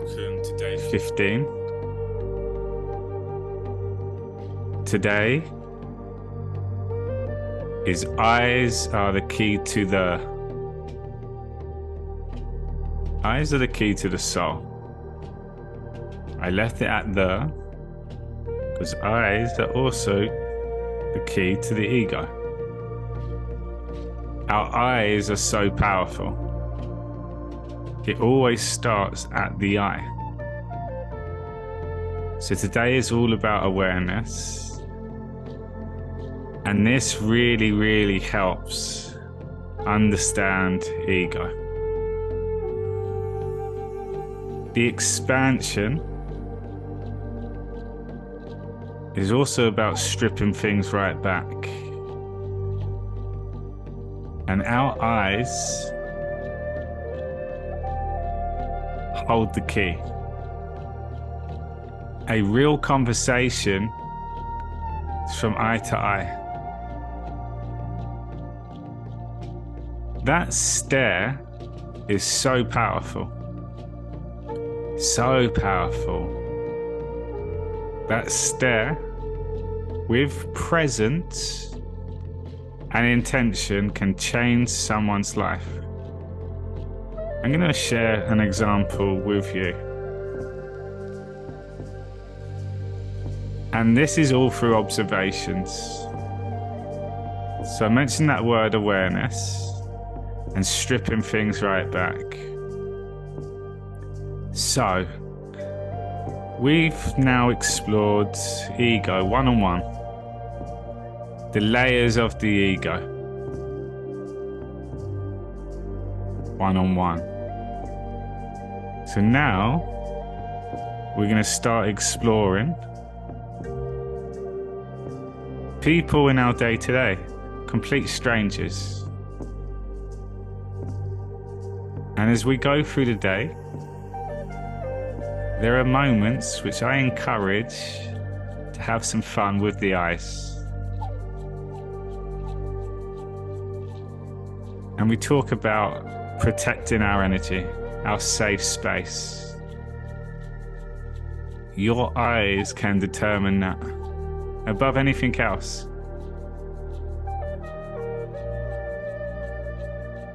Welcome to day 15. Today is eyes are the key to the soul. I left it at the because eyes are also the key to the ego. Our eyes are so powerful. It always starts at the eye. So today is all about awareness. And this really, really helps understand ego. The expansion is also about stripping things right back. And our eyes hold the key. A real conversation is from eye to eye. That stare is so powerful. So powerful. That stare with presence and intention can change someone's life. I'm going to share an example with you. And this is all through observations. So I mentioned that word awareness and stripping things right back. So we've now explored ego one-on-one, the layers of the ego one-on-one. So now we're going to start exploring people in our day-to-day, complete strangers. And as we go through the day, there are moments which I encourage to have some fun with the eyes. And we talk about protecting our energy, our safe space. Your eyes can determine that above anything else.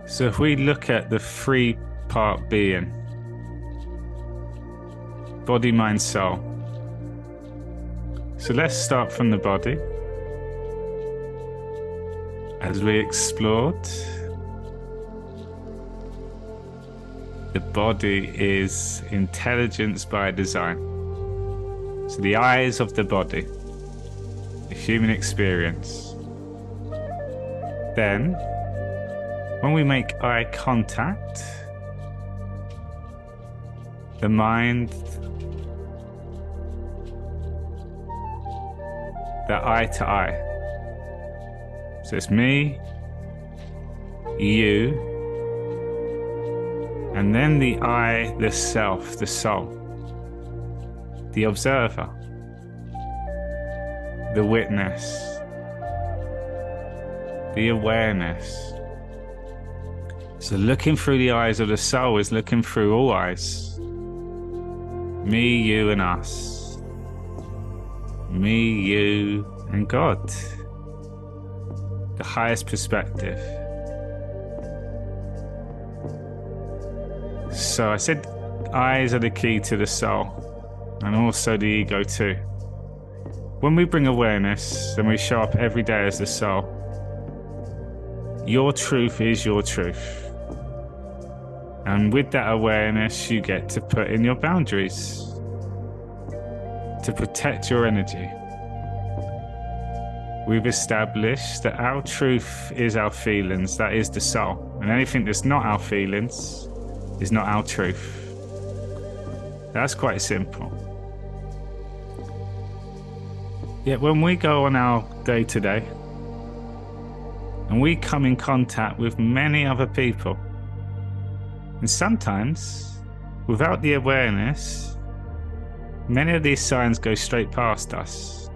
So if we look at the three-part being, body, mind, soul. So let's start from the body. As we explored, the body is intelligence by design. So the eyes of the body, the human experience. Then, when we make eye contact, the mind, the eye to eye. So it's me, you, and then the I, the self, the soul, the observer, the witness, the awareness. So looking through the eyes of the soul is looking through all eyes. Me, you, and us. Me, you, and God. The highest perspective. So I said eyes are the key to the soul, and also the ego too. When we bring awareness and we show up every day as the soul, your truth is your truth. And with that awareness, you get to put in your boundaries to protect your energy. We've established that our truth is our feelings, that is the soul. And anything that's not our feelings is not our truth. That's quite simple. Yet when we go on our day-to-day and we come in contact with many other people, and sometimes without the awareness, many of these signs go straight past us.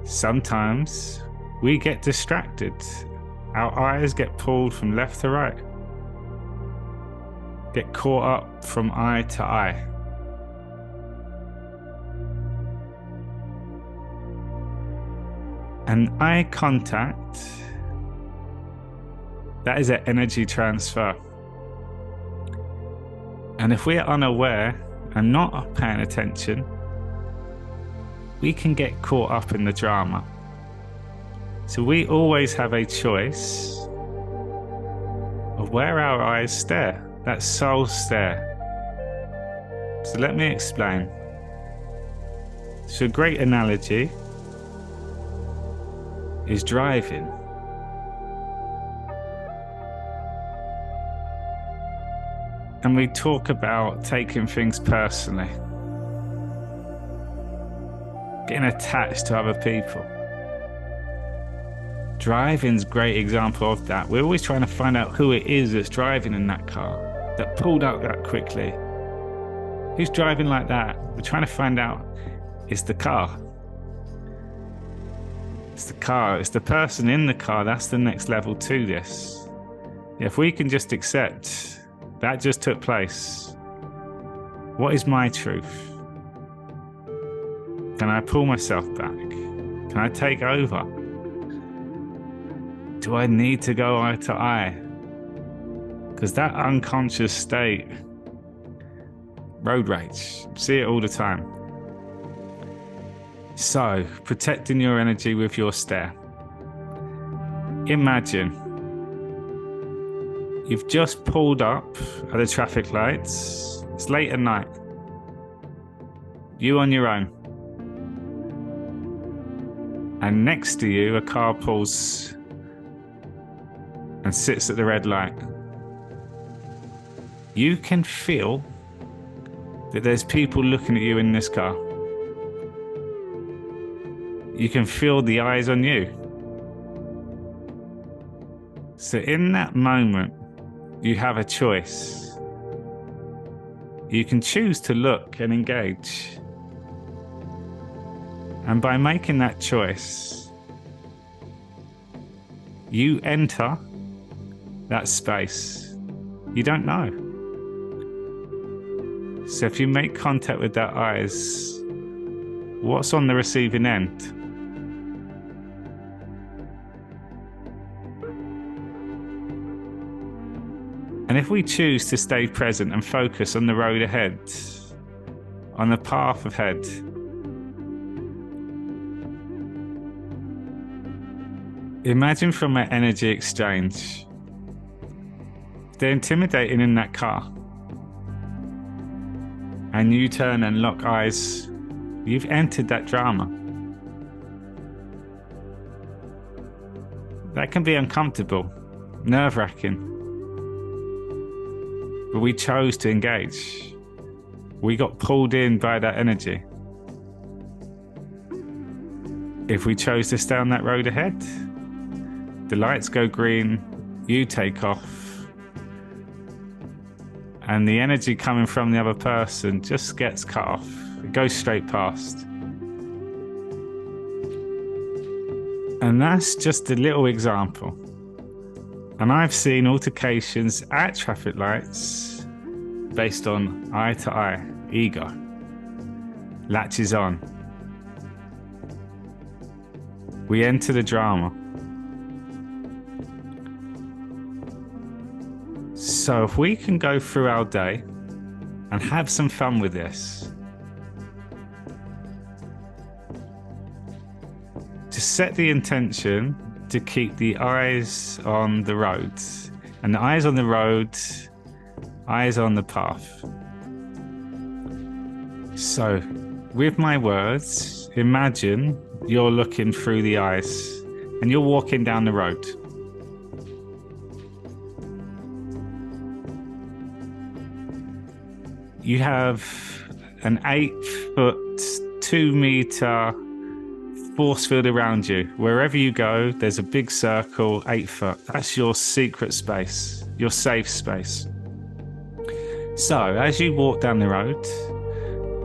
Sometimes we get distracted. Our eyes get pulled from left to right. get caught up from eye to eye. And eye contact, that is an energy transfer. And if we're unaware and not paying attention, we can get caught up in the drama. So we always have a choice of where our eyes stare, that soul stare. So let me explain. So a great analogy is driving. And we talk about taking things personally, getting attached to other people. Driving's a great example of that. We're always trying to find out who it is that's driving in that car, that pulled up that quickly. Who's driving like that? We're trying to find out. It's the car. It's the car. It's the person in the car. That's the next level to this. If we can just accept that just took place, what is my truth? Can I pull myself back? Can I take over? Do I need to go eye to eye? Because that unconscious state, road rage, see it all the time. So, protecting your energy with your stare. Imagine you've just pulled up at the traffic lights. It's late at night. You on your own. And next to you, a car pulls and sits at the red light. You can feel that there's people looking at you in this car. You can feel the eyes on you. So in that moment, you have a choice. You can choose to look and engage. And by making that choice, you enter that space. You don't know. So if you make contact with that eyes, what's on the receiving end? And if we choose to stay present and focus on the road ahead, on the path ahead, imagine from an energy exchange, they're intimidating in that car, and you turn and lock eyes, you've entered that drama. That can be uncomfortable, nerve-wracking. But we chose to engage. We got pulled in by that energy. If we chose to stay on that road ahead, the lights go green, you take off, and the energy coming from the other person just gets cut off. It goes straight past. And that's just a little example. And I've seen altercations at traffic lights based on eye to eye, ego, latches on. We enter the drama. So if we can go through our day and have some fun with this, to set the intention to keep the eyes on the road, and the eyes on the road, eyes on the path. So with my words, imagine you're looking through the eyes and you're walking down the road. You have an 8-foot, 2-meter force field around you. Wherever you go, there's a big circle, 8 foot. That's your secret space, your safe space. So as you walk down the road,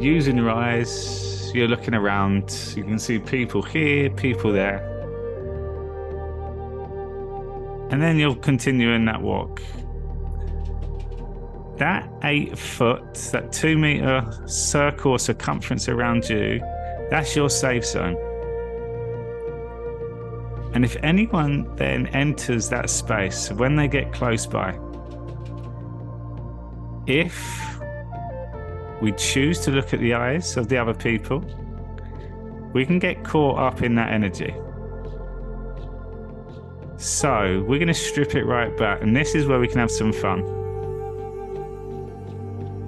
using your eyes, you're looking around. You can see people here, people there. And then you'll continue in that walk. that 8 foot, that 2-meter circle or circumference around you, that's your safe zone. And if anyone then enters that space, when they get close by, if we choose to look at the eyes of the other people, we can get caught up in that energy. So we're going to strip it right back, and this is where we can have some fun.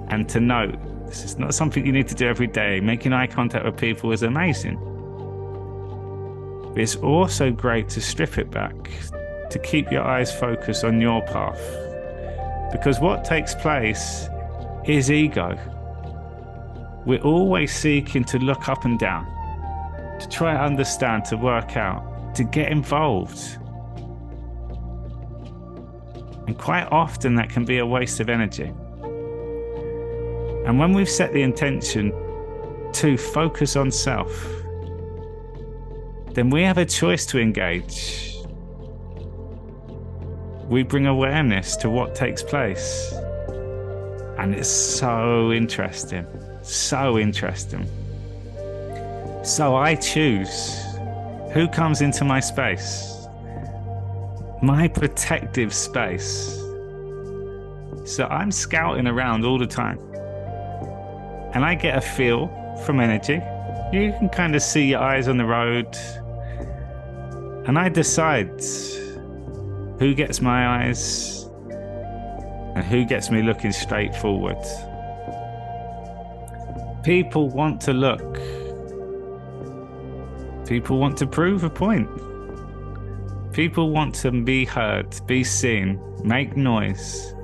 And to note, this is not something you need to do every day. Making eye contact with people is amazing. But it's also great to strip it back, to keep your eyes focused on your path. Because what takes place is ego. We're always seeking to look up and down, to try to understand, to work out, to get involved. And quite often that can be a waste of energy. And when we've set the intention to focus on self, then we have a choice to engage. We bring awareness to what takes place. And it's so interesting, so interesting. So I choose who comes into my space, my protective space. So I'm scouting around all the time. And I get a feel from energy. You can kind of see your eyes on the road. And I decide who gets my eyes and who gets me looking straight forward. People want to look. People want to prove a point. People want to be heard, be seen, make noise.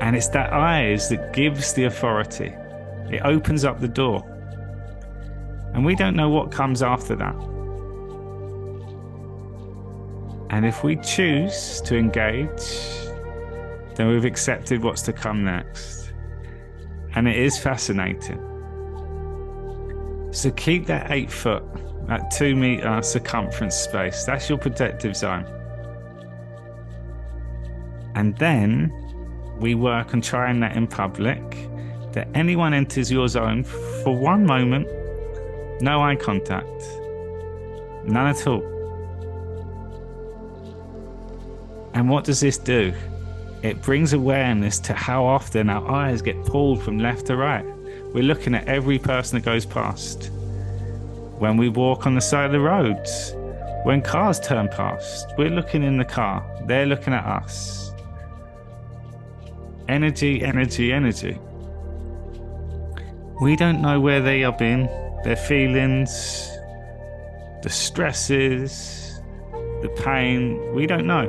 And it's that eyes that gives the authority. It opens up the door. And we don't know what comes after that. And if we choose to engage, then we've accepted what's to come next. And it is fascinating. So keep that 8 foot, that 2-meter circumference space. That's your protective zone. And then we work on trying that in public, that anyone enters your zone for one moment, no eye contact, none at all. And what does this do? It brings awareness to how often our eyes get pulled from left to right. We're looking at every person that goes past. When we walk on the side of the roads, when cars turn past, we're looking in the car, they're looking at us. Energy, energy, energy. We don't know where they have been, their feelings, the stresses, the pain, we don't know.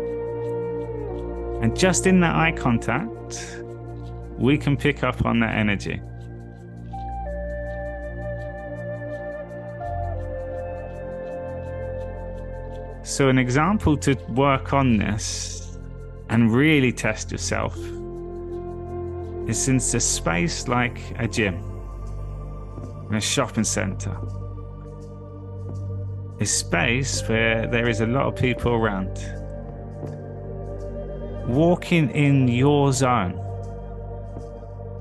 And just in that eye contact, we can pick up on that energy. So an example to work on this and really test yourself is in a space like a gym, in a shopping centre. A space where there is a lot of people around. Walking in your zone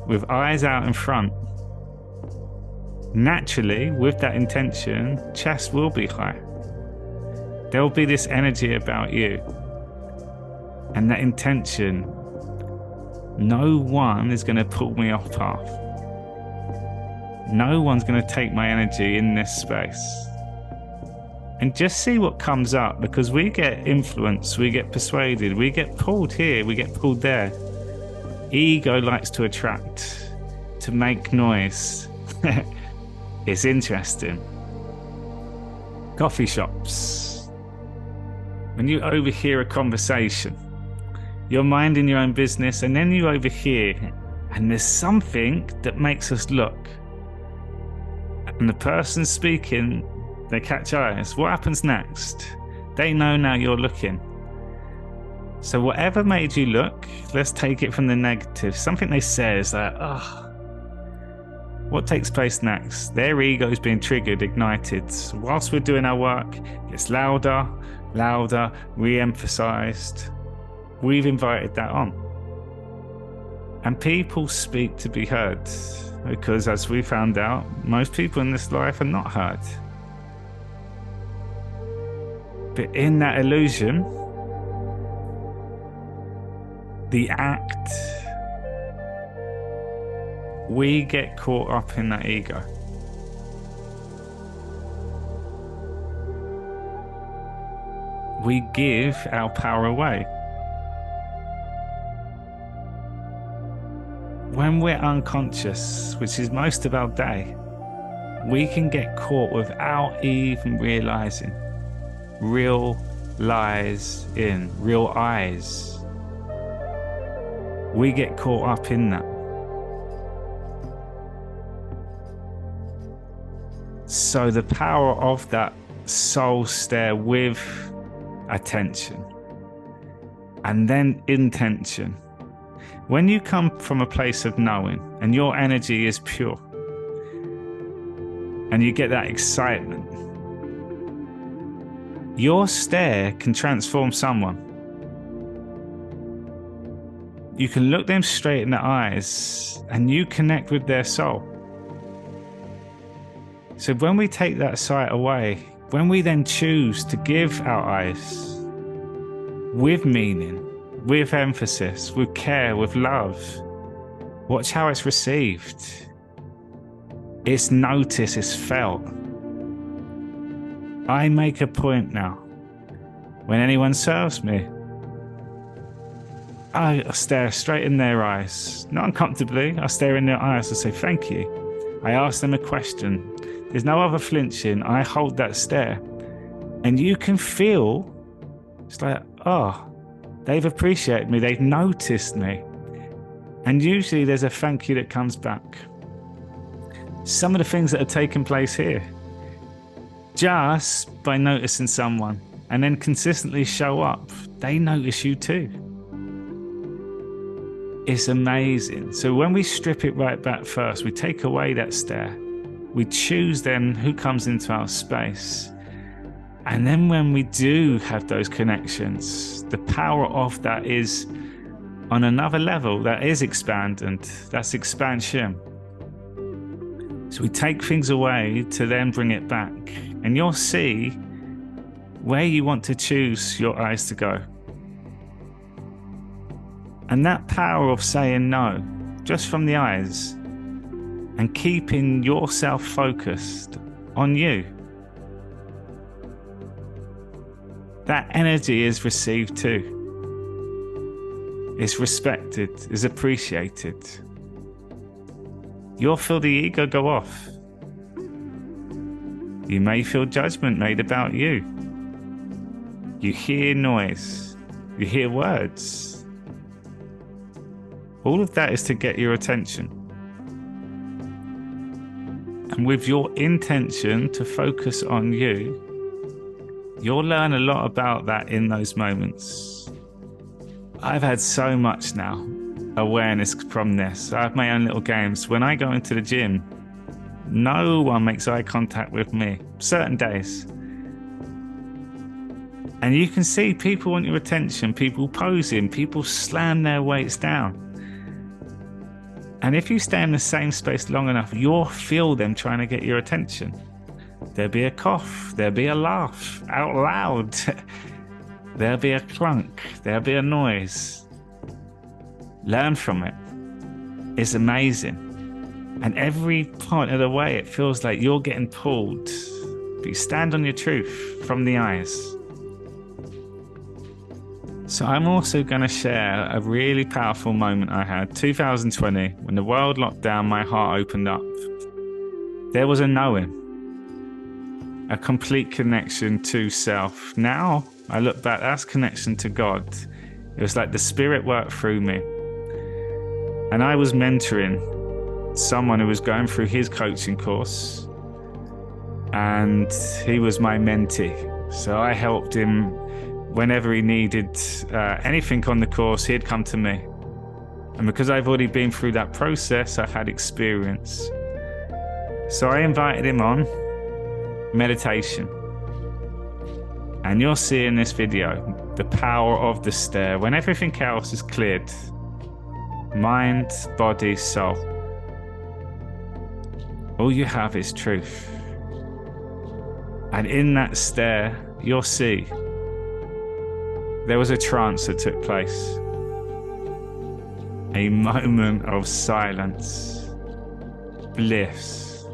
with eyes out in front, naturally with that intention, chest will be high. There will be this energy about you and that intention. No one is going to pull me off path. No one's going to take my energy in this space. And just see what comes up, because we get influenced, we get persuaded, we get pulled here, we get pulled there. Ego likes to attract, to make noise. It's interesting. Coffee shops. When you overhear a conversation, you're minding your own business, and then you overhear, and there's something that makes us look. And the person speaking, they catch eyes. What happens next? They know now you're looking. So whatever made you look, let's take it from the negative. Something they say is like, oh, what takes place next? Their ego's being triggered, ignited. So whilst we're doing our work, it's louder, louder, re-emphasized. We've invited that on. And people speak to be heard, because as we found out, most people in this life are not heard. But in that illusion, the act, we get caught up in that ego. We give our power away. When we're unconscious, which is most of our day, we can get caught without even realizing. Real lies in, real eyes. We get caught up in that. So the power of that soul stare with attention and then intention. When you come from a place of knowing and your energy is pure and you get that excitement, your stare can transform someone. You can look them straight in the eyes and you connect with their soul. So when we take that sight away, when we then choose to give our eyes with meaning, with emphasis, with care, with love, watch how it's received. It's noticed, it's felt. I make a point now, when anyone serves me, I stare straight in their eyes, not uncomfortably. I stare in their eyes and say thank you. I ask them a question. There's no other flinching. I hold that stare. And you can feel, it's like, oh, they've appreciated me. They've noticed me. And usually there's a thank you that comes back. Some of the things that are taking place here, just by noticing someone and then consistently show up, they notice you too. It's amazing. So when we strip it right back first, we take away that stare. We choose then who comes into our space. And then when we do have those connections, the power of that is on another level. That is expandant. That's expansion. So we take things away to then bring it back. And you'll see where you want to choose your eyes to go. And that power of saying no, just from the eyes, and keeping yourself focused on you. That energy is received too. It's respected, is appreciated. You'll feel the ego go off. You may feel judgment made about you. You hear noise. You hear words. All of that is to get your attention. And with your intention to focus on you, you'll learn a lot about that in those moments. I've had so much now awareness from this. I have my own little games. When I go into the gym, no one makes eye contact with me, certain days. And you can see people want your attention, people posing, people slam their weights down. And if you stay in the same space long enough, you'll feel them trying to get your attention. There'll be a cough, there'll be a laugh out loud, there'll be a clunk, there'll be a noise. Learn from it. It's amazing. And every point of the way, it feels like you're getting pulled. But you stand on your truth from the eyes. So I'm also going to share a really powerful moment I had 2020 when the world locked down. My heart opened up. There was a knowing, a complete connection to self. Now I look back, that's connection to God. It was like the spirit worked through me. And I was mentoring someone who was going through his coaching course, and he was my mentee. So I helped him. Whenever he needed anything on the course, he'd come to me. And because I've already been through that process, I've had experience. So I invited him on meditation. And you'll see in this video the power of the stare. When everything else is cleared, Mind, body, soul. All you have is truth. And in that stare, you'll see there was a trance that took place. A moment of silence, bliss.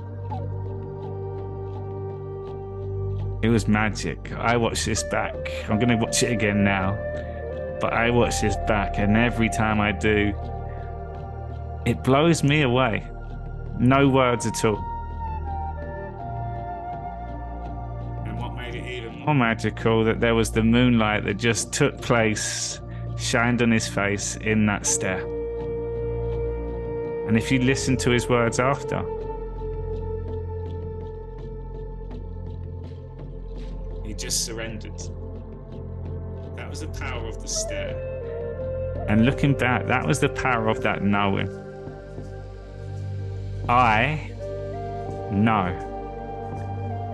It was magic. I watched this back. I'm going to watch it again now. But I watch this back, and every time I do, it blows me away. No words at all. And what made it even more magical, that there was the moonlight that just took place, shined on his face in that stare. And if you listen to his words after, he just surrendered. That was the power of the stare. And looking back, that was the power of that knowing. I know.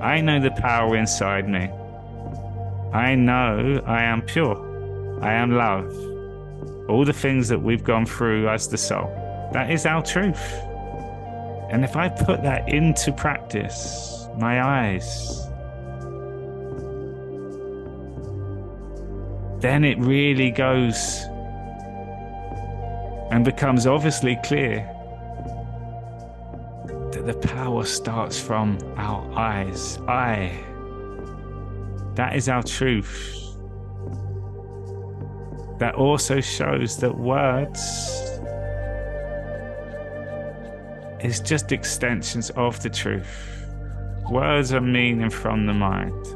I know the power inside me. I know I am pure. I am love. All the things that we've gone through as the soul. That is our truth. And if I put that into practice, my eyes, then it really goes and becomes obviously clear that the power starts from our eyes. That is our truth. That also shows that words is just extensions of the truth. Words are meaning from the mind.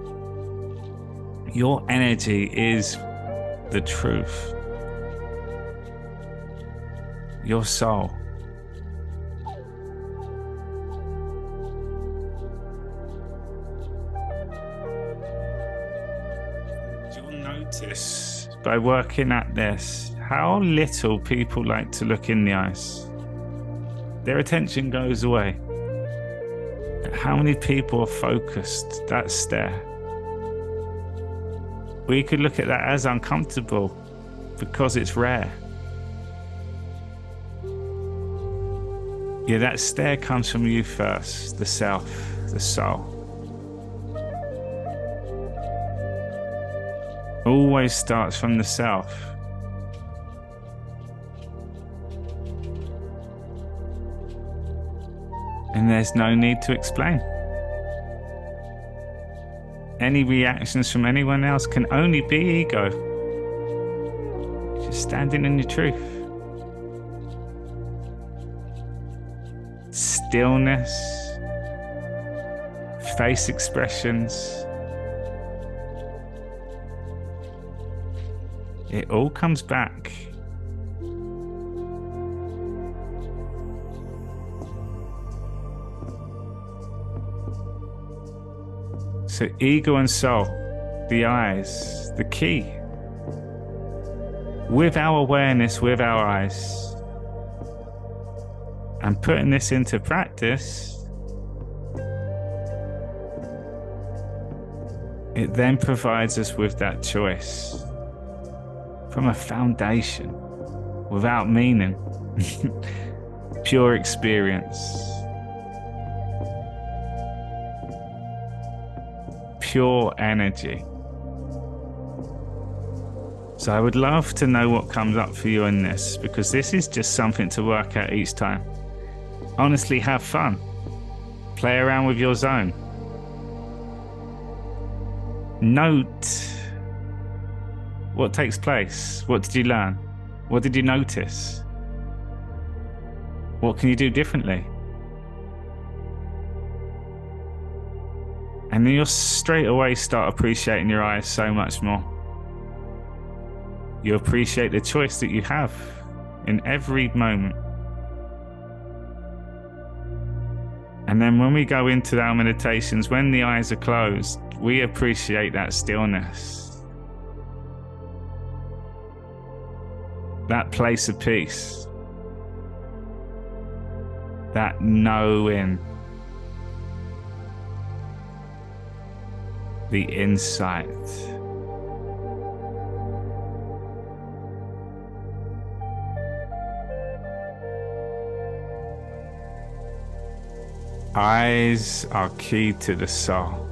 Your energy is the truth. Your soul. You'll notice by working at this how little people like to look in the eyes. Their attention goes away. How many people are focused? That stare. We could look at that as uncomfortable because it's rare. Yeah, that stare comes from you first, the self, the soul. Always starts from the self. And there's no need to explain. Any reactions from anyone else can only be ego. Just standing in your truth. Stillness, face expressions. It all comes back. So ego and soul, the eyes, the key. With our awareness, with our eyes, and putting this into practice, it then provides us with that choice from a foundation, without meaning, pure experience. Pure energy. So I would love to know what comes up for you in this, because this is just something to work out each time. Honestly, have fun. Play around with your zone. Note what takes place. What did you learn? What did you notice? What can you do differently? And then you'll straight away start appreciating your eyes so much more. You appreciate the choice that you have in every moment. And then when we go into our meditations, when the eyes are closed, we appreciate that stillness. That place of peace. That knowing. The insight. Eyes are key to the soul.